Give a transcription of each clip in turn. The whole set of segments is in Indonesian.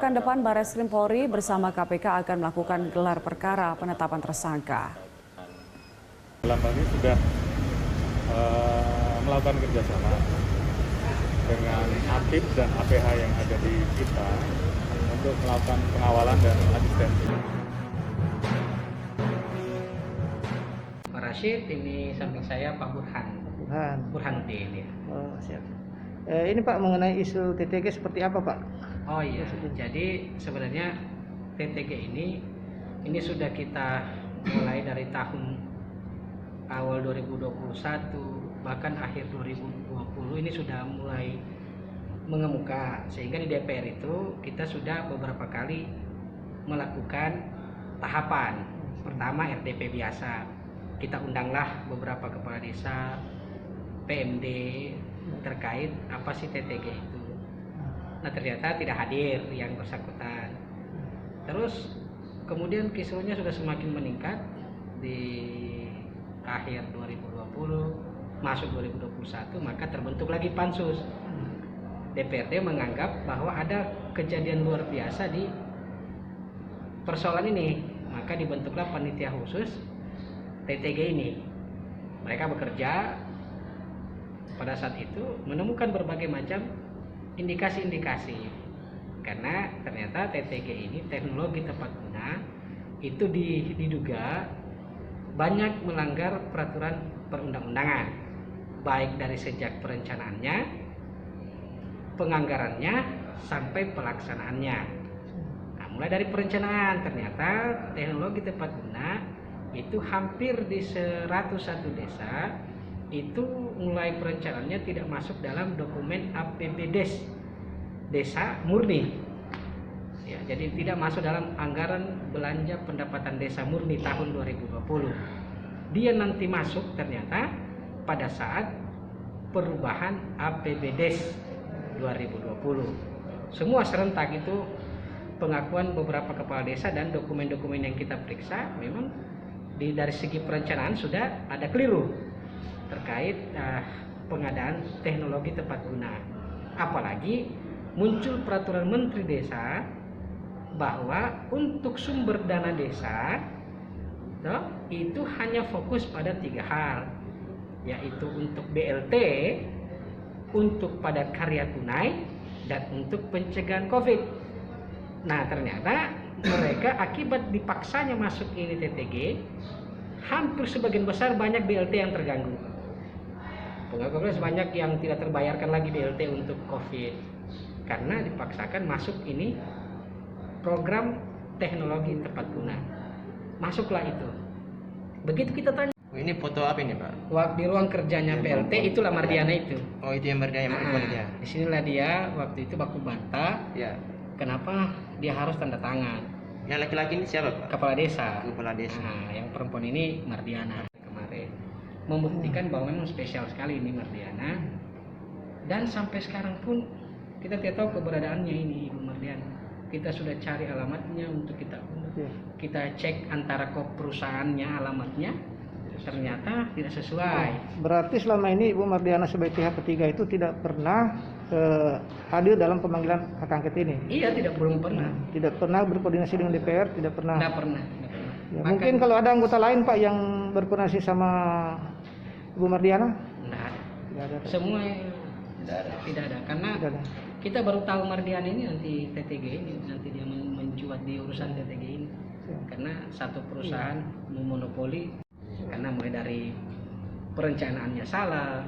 Pekan depan Barreskrim Polri bersama KPK akan melakukan gelar perkara penetapan tersangka. Dalam hal ini sudah melakukan kerjasama dengan APIP dan APH yang ada di kita untuk melakukan pengawalan dan asistensi. Pak Rashid, ini samping saya Pak Burhanuddin ya. Oh, siap. Ini Pak, mengenai isu TTG seperti apa Pak? Oh iya, jadi sebenarnya TTG ini sudah kita mulai dari tahun awal 2021 bahkan akhir 2020 ini sudah mulai mengemuka, sehingga di DPR itu kita sudah beberapa kali melakukan tahapan. Pertama RDP biasa, kita undanglah beberapa kepala desa, PMD terkait apa sih TTG itu. Nah ternyata tidak hadir yang bersangkutan. Terus kemudian kisruhnya sudah semakin meningkat di akhir 2020 masuk 2021, maka terbentuk lagi pansus. DPRD menganggap bahwa ada kejadian luar biasa di persoalan ini, maka dibentuklah panitia khusus TTG ini. Mereka bekerja pada saat itu menemukan berbagai macam indikasi-indikasi, karena ternyata TTG ini, teknologi tepat guna, itu diduga banyak melanggar peraturan perundang-undangan, baik dari sejak perencanaannya, penganggarannya, sampai pelaksanaannya. Nah, mulai dari perencanaan, ternyata teknologi tepat guna itu hampir di 101 desa itu mulai perencanaannya tidak masuk dalam dokumen APBDes desa murni ya, jadi tidak masuk dalam anggaran belanja pendapatan desa murni tahun 2020. Dia nanti masuk ternyata pada saat perubahan APBDes 2020. Semua serentak itu pengakuan beberapa kepala desa dan dokumen-dokumen yang kita periksa memang dari segi perencanaan sudah ada keliru terkait pengadaan teknologi tepat guna. Apalagi muncul peraturan Menteri Desa bahwa untuk sumber dana desa itu hanya fokus pada 3 hal, yaitu untuk BLT, untuk padat karya tunai, dan untuk pencegahan COVID. Nah ternyata mereka akibat dipaksanya masuk ini TTG, hampir sebagian besar banyak BLT yang terganggu. Pengangguran banyak yang tidak terbayarkan lagi BLT untuk COVID karena dipaksakan masuk ini program teknologi tepat guna. Masuklah itu. Begitu kita tanya. Ini foto apa ini Pak? Di ruang kerjanya PLT itulah Mardiana itu. Oh itu yang Mardiana ya. Disinilah dia waktu itu baku bantah. Ya. Kenapa dia harus tanda tangan? Yang laki-laki ini siapa Pak? Kepala desa. Kepala desa. Nah, yang perempuan ini Mardiana kemarin. Membuktikan bahwa memang spesial sekali ini Mardiana, dan sampai sekarang pun kita tidak tahu keberadaannya ini Ibu Mardiana. Kita sudah cari alamatnya untuk kita cek antara perusahaannya, alamatnya ternyata tidak sesuai. Berarti selama ini Ibu Mardiana sebagai pihak ketiga itu tidak pernah hadir dalam pemanggilan hak angket ini? Iya, belum pernah. Tidak pernah berkoordinasi dengan DPR, tidak pernah. Tidak pernah. Ya, mungkin kalau ada anggota lain Pak yang berkoordinasi sama Ibu Mardiana? Tidak ada. Semua tidak ada. Karena kita baru tahu Mardiana ini nanti TTG ini, nanti dia mencuat di urusan TTG ini. Karena satu perusahaan memonopoli, karena mulai dari perencanaannya salah,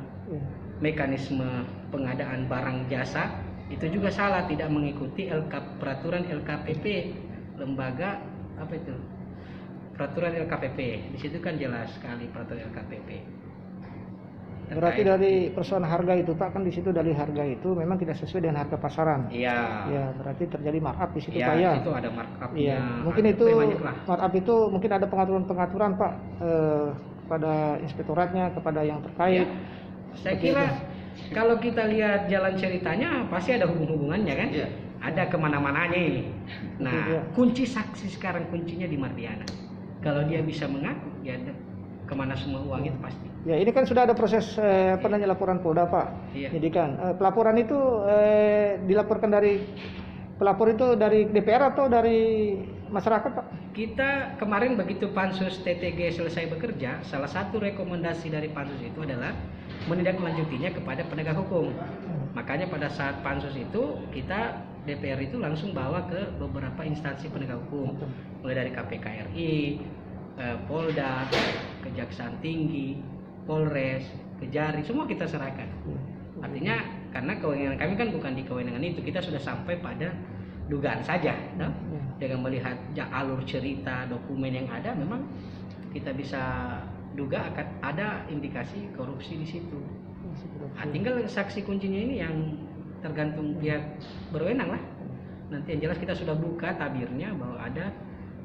mekanisme pengadaan barang jasa itu juga salah, tidak mengikuti peraturan LKPP, lembaga apa itu? Peraturan LKPP. Di situ kan jelas sekali peraturan LKPP. Berarti dari persoalan harga itu Pak, kan di situ dari harga itu memang tidak sesuai dengan harga pasaran. Iya. Ya, berarti terjadi markup di situ ya, Pak ya. Itu ada markupnya. Iya. Mungkin itu markup itu mungkin ada pengaturan-pengaturan Pak pada inspektoratnya, kepada yang terkait. Ya. Saya kira kalau kita lihat jalan ceritanya pasti ada hubungannya kan? Ya. Ada kemana-mananya ini. Nah, kunci saksi sekarang kuncinya di Mardiana. Kalau dia bisa mengaku, ya kemana semua uang itu pasti. Ya, ini kan sudah ada proses laporan Polda Pak. Iya. Jadi kan pelaporan itu dilaporkan dari pelapor itu dari DPR atau dari masyarakat, Pak? Kita kemarin begitu Pansus TTG selesai bekerja, salah satu rekomendasi dari Pansus itu adalah menindaklanjutinya kepada penegak hukum. Makanya pada saat Pansus itu kita DPR itu langsung bawa ke beberapa instansi penegak hukum, mulai dari KPK RI, Polda, Kejaksaan Tinggi, Polres, Kejari, semua kita serahkan. Artinya karena kewenangan kami kan bukan di kewenangan itu, kita sudah sampai pada dugaan saja, no? Dengan melihat alur cerita dokumen yang ada, memang kita bisa duga akan ada indikasi korupsi di situ. Tinggal saksi kuncinya ini yang tergantung pihak berwenang lah. Nanti yang jelas kita sudah buka tabirnya bahwa ada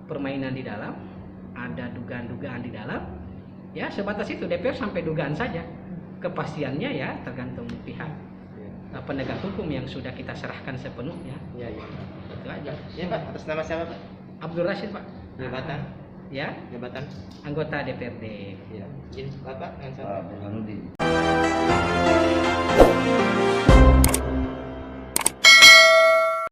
permainan di dalam, ada dugaan-dugaan di dalam. Ya sebatas itu, DPR sampai dugaan saja. Kepastiannya ya tergantung pihak penegak hukum yang sudah kita serahkan sepenuhnya. Iya, iya. Itu aja. Ya, Pak. Atas nama siapa, Pak? Abdul Rashid, Pak. Jabatan? Ya, Jabatan? anggota DPRD. Iya. Izin Bapak dengan saya.